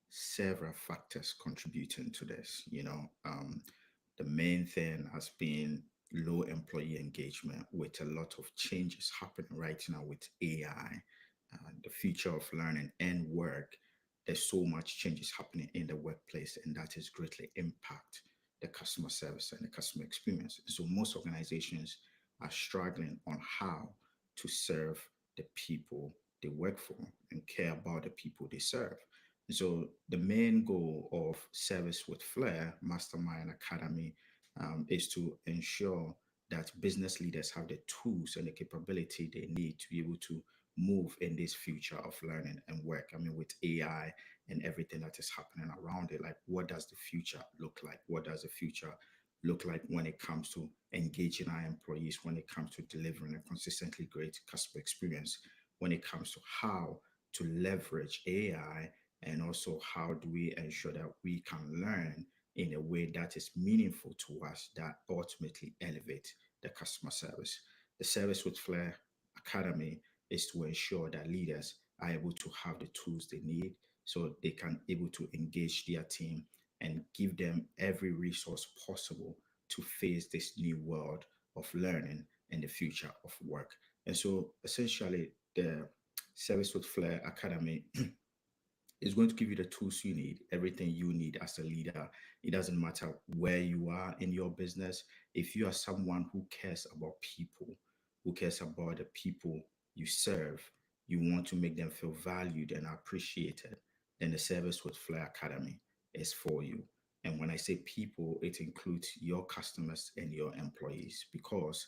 several factors contributing to this. The main thing has been low employee engagement with a lot of changes happening right now with AI, the future of learning and work. There's so much changes happening in the workplace, and that is greatly impact the customer service and the customer experience. So most organizations are struggling on how to serve the people they work for and care about the people they serve. So the main goal of Service with Flair Mastermind Academy is to ensure that business leaders have the tools and the capability they need to be able to move in this future of learning and work. I mean, with AI and everything that is happening around it, like what does the future look like? What does the future look like when it comes to engaging our employees, when it comes to delivering a consistently great customer experience, when it comes to how to leverage AI, and also how do we ensure that we can learn in a way that is meaningful to us, that ultimately elevate the customer service. The Service with Flair Academy is to ensure that leaders are able to have the tools they need so they can able to engage their team and give them every resource possible to face this new world of learning and the future of work. And so essentially the Service with Flair Academy is going to give you the tools you need, everything you need as a leader. It doesn't matter where you are in your business. If you are someone who cares about people, who cares about the people you serve, you want to make them feel valued and appreciated, then the Service with Flair Academy is for you. And when I say people, it includes your customers and your employees, because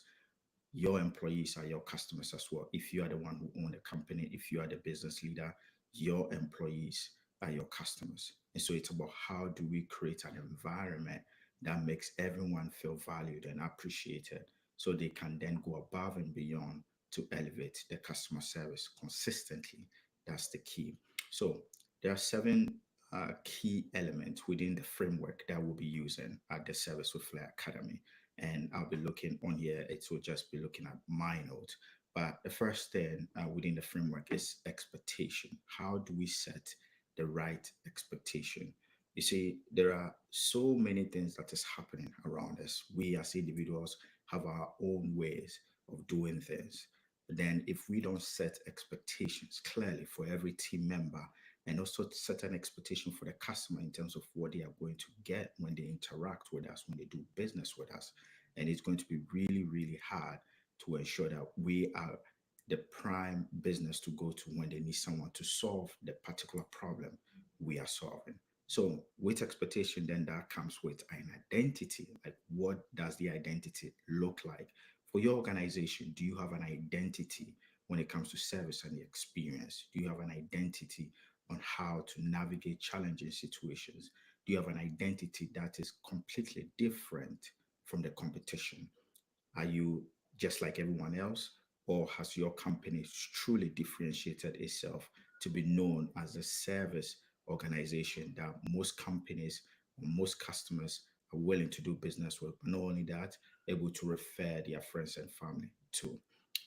your employees are your customers as well. If you are the one who own the company, if you are the business leader, your employees are your customers. And so it's about how do we create an environment that makes everyone feel valued and appreciated so they can then go above and beyond to elevate the customer service consistently. That's the key. So there are seven key elements within the framework that we'll be using at the Service with Flair Academy, and I'll be looking on here. It will just be looking at my notes. But the first thing within the framework is expectation. How do we set the right expectation? You see, there are so many things that is happening around us. We as individuals have our own ways of doing things. But then if we don't set expectations clearly for every team member, and also set an expectation for the customer in terms of what they are going to get when they interact with us, when they do business with us, and it's going to be really, really hard to ensure that we are the prime business to go to when they need someone to solve the particular problem we are solving. So, with expectation, then that comes with an identity. Like, what does the identity look like for your organization? Do you have an identity when it comes to service and the experience? Do you have an identity on how to navigate challenging situations? Do you have an identity that is completely different from the competition? Are you just like everyone else, or has your company truly differentiated itself to be known as a service organization that most companies or most customers are willing to do business with? Not only that, able to refer their friends and family to.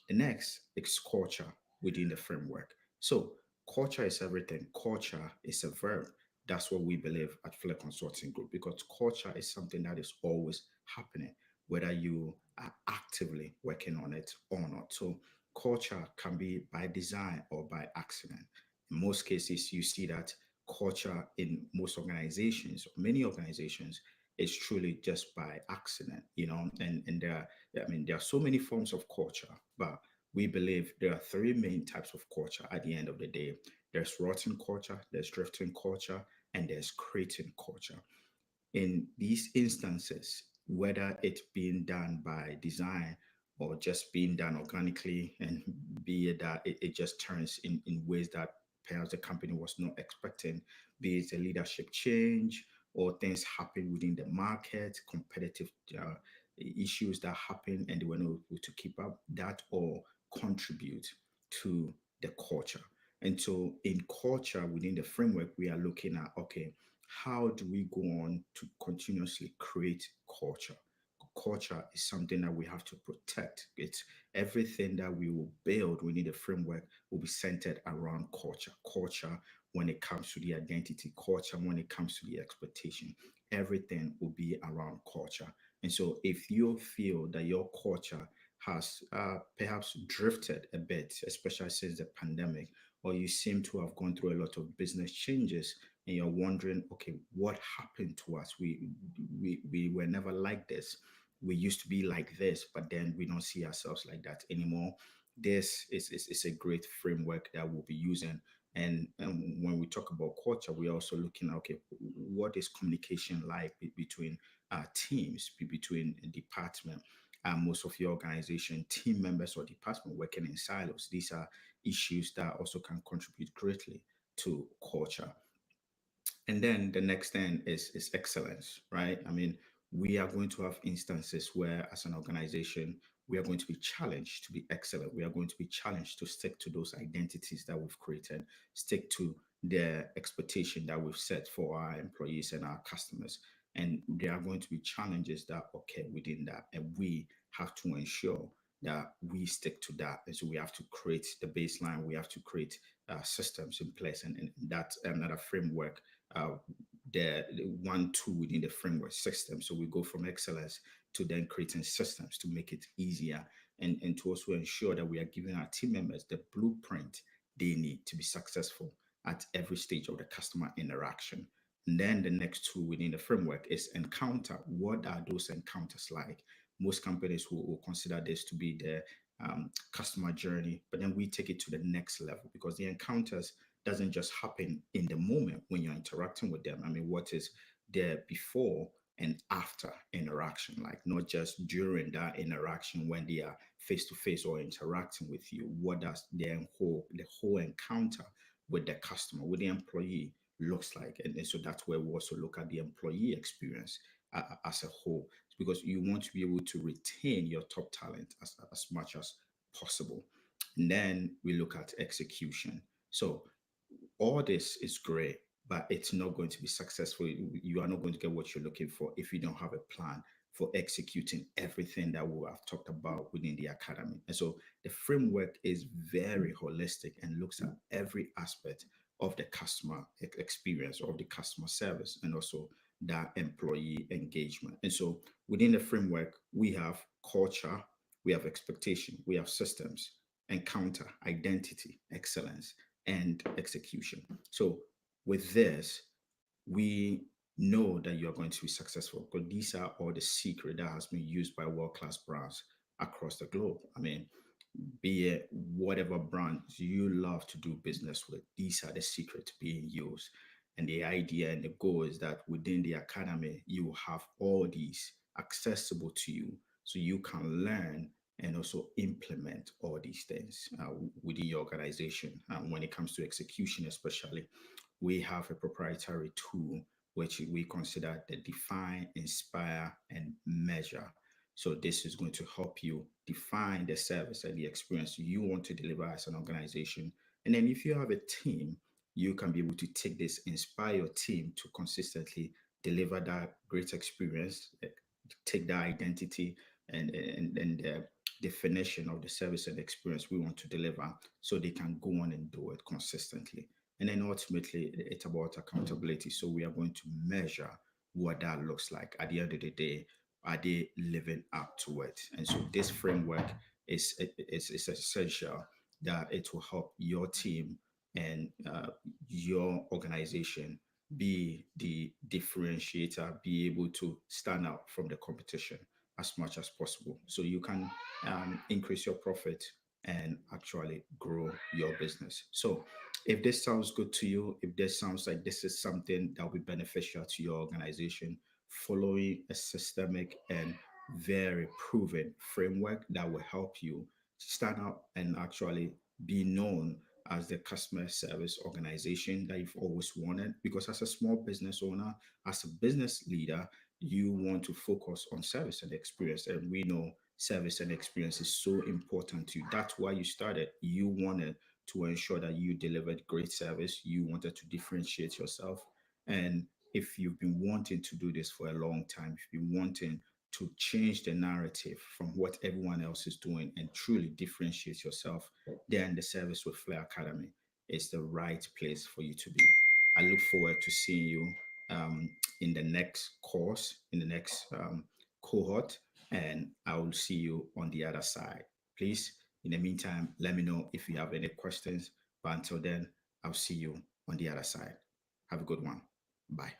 The next is culture within the framework. So, culture is everything. Culture is a verb. That's what we believe at Flair Consulting Group, because culture is something that is always happening, whether you are actively working on it or not. So, culture can be by design or by accident. In most cases, you see that culture in most organizations, many organizations, is truly just by accident, and I mean, there are so many forms of culture, but we believe there are three main types of culture at the end of the day. There's rotten culture, there's drifting culture, and there's creating culture. In these instances, whether it's being done by design or just being done organically, and be it that it just turns in ways that perhaps the company was not expecting, be it a leadership change or things happen within the market, competitive issues that happen and they were not able to keep up, that all contribute to the culture. And so in culture within the framework, we are looking at, okay, how do we go on to continuously create culture? Culture is something that we have to protect. It's everything that we will build within the framework will be centered around culture. Culture when it comes to the identity, culture, when it comes to the expectation. Everything will be around culture. And so if you feel that your culture has perhaps drifted a bit, especially since the pandemic, or you seem to have gone through a lot of business changes and you're wondering, okay, what happened to us? We were never like this. We used to be like this, but then we don't see ourselves like that anymore. This is a great framework that we'll be using. And when we talk about culture, we're also looking at, okay, what is communication like between teams, between department, most of your organization, team members or department working in silos. These are issues that also can contribute greatly to culture. And then the next thing is excellence, right? I mean, we are going to have instances where, as an organization, we are going to be challenged to be excellent. We are going to be challenged to stick to those identities that we've created, stick to the expectation that we've set for our employees and our customers. And there are going to be challenges that occur within that, and we have to ensure that we stick to that. And so we have to create the baseline. We have to create systems in place, and that's another framework, uh, the one tool within the framework system. So we go from excellence to then creating systems to make it easier, and to also ensure that we are giving our team members the blueprint they need to be successful at every stage of the customer interaction. And then the next tool within the framework is encounter. What are those encounters like? Most companies will consider this to be the customer journey, but then we take it to the next level because the encounters doesn't just happen in the moment when you're interacting with them. I mean, what is there before and after interaction, like not just during that interaction when they are face to face or interacting with you? What does the whole encounter with the customer, with the employee looks like? And so that's where we also look at the employee experience as a whole, because you want to be able to retain your top talent as much as possible. And then we look at execution. So all this is great, but it's not going to be successful. You are not going to get what you're looking for if you don't have a plan for executing everything that we have talked about within the academy. And so the framework is very holistic and looks at every aspect of the customer experience, of the customer service, and also that employee engagement. And so within the framework, we have culture, we have expectation, we have systems, encounter, identity, excellence, and execution. So with this, we know that you are going to be successful because these are all the secret that has been used by world-class brands across the globe. I mean, be it whatever brands you love to do business with, these are the secrets being used. And the idea and the goal is that within the academy, you will have all these accessible to you so you can learn and also implement all these things within your organization. When it comes to execution, especially, we have a proprietary tool which we consider the define, inspire, and measure. So this is going to help you define the service and the experience you want to deliver as an organization. And then if you have a team, you can be able to take this, inspire your team to consistently deliver that great experience, take that identity and the definition of the service and experience we want to deliver so they can go on and do it consistently. And then ultimately, it's about accountability. So we are going to measure what that looks like. At the end of the day, are they living up to it? And so this framework is essential that it will help your team and your organization be the differentiator, be able to stand out from the competition as much as possible. So you can increase your profit and actually grow your business. So if this sounds good to you, if this sounds like this is something that will be beneficial to your organization, following a systemic and very proven framework that will help you stand out and actually be known as the customer service organization that you've always wanted. Because as a small business owner, as a business leader, you want to focus on service and experience. And we know service and experience is so important to you. That's why you started. You wanted to ensure that you delivered great service. You wanted to differentiate yourself. And if you've been wanting to do this for a long time, if you've been wanting to change the narrative from what everyone else is doing and truly differentiate yourself, then the Service with Flair Academy is the right place for you to be. I look forward to seeing you in the next course, in the next cohort, and I will see you on the other side. Please, in the meantime, let me know if you have any questions. But until then, I'll see you on the other side. Have a good one. Bye.